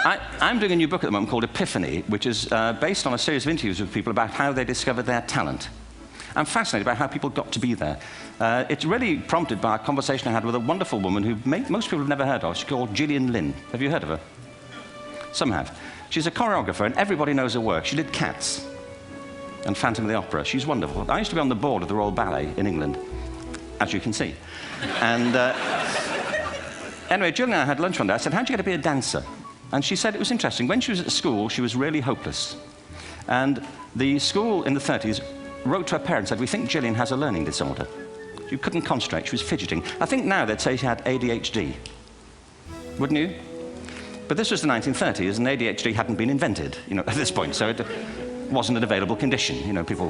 I'm doing a new book at the moment called Epiphany, which is based on a series of interviews with people about how they discovered their talent. I'm fascinated by how people got to be there. It's really prompted by a conversation I had with a wonderful woman who most people have never heard of. She's called Gillian Lynn. Have you heard of her? Some have. She's a choreographer, and everybody knows her work. She did Cats and Phantom of the Opera. She's wonderful. I used to be on the board of the Royal Ballet in England, as you can see. And anyway, Gillian and I had lunch one day. I said, how'd you get to be a dancer? And she said it was interesting. When she was at school, she was really hopeless. And the school in the 30s wrote to her parents and said, we think Gillian has a learning disorder. She couldn't concentrate, she was fidgeting. I think now they'd say she had ADHD. Wouldn't you? But this was the 1930s, and ADHD hadn't been invented, at this point, so it wasn't an available condition. People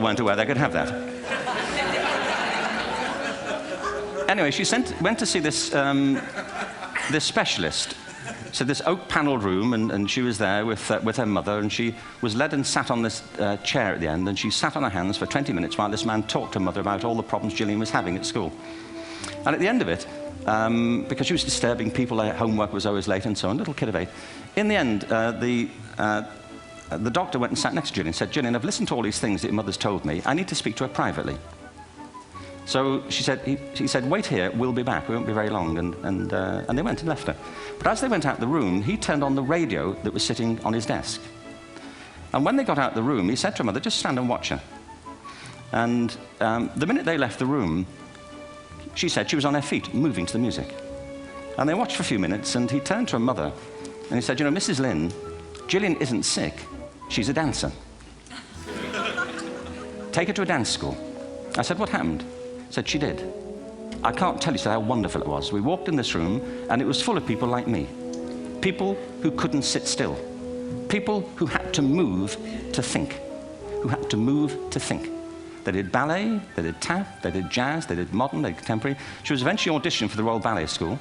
weren't aware they could have that. Anyway, she went to see this specialist. So this oak-panelled room, and she was there with her mother, and she was led and sat on this chair at the end, and she sat on her hands for 20 minutes while this man talked to her mother about all the problems Gillian was having at school. And at the end of it, because she was disturbing people, her homework was always late and so on, little kid of 8, in the end, the doctor went and sat next to Gillian and said, Gillian, I've listened to all these things that your mother's told me. I need to speak to her privately. So she said, wait here, we'll be back. We won't be very long. And they went and left her. But as they went out the room, he turned on the radio that was sitting on his desk. And when they got out the room, he said to her mother, just stand and watch her. And the minute they left the room, she said she was on her feet, moving to the music. And they watched for a few minutes, and he turned to her mother, and he said, Mrs. Lynn, Gillian isn't sick. She's a dancer. Take her to a dance school. I said, what happened? He said, she did. I can't tell you how wonderful it was. We walked in this room, and it was full of people like me. People who couldn't sit still. People who had to move to think. Who had to move to think. They did ballet, they did tap, they did jazz, they did modern, they did contemporary. She was eventually auditioned for the Royal Ballet School.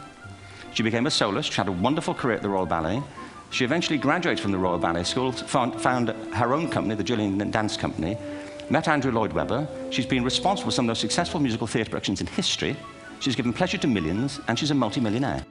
She became a soloist. She had a wonderful career at the Royal Ballet. She eventually graduated from the Royal Ballet School, found her own company, the Gillian Lynn Dance Company, met Andrew Lloyd Webber. She's been responsible for some of the most successful musical theatre productions in history. She's given pleasure to millions, and she's a multi-millionaire.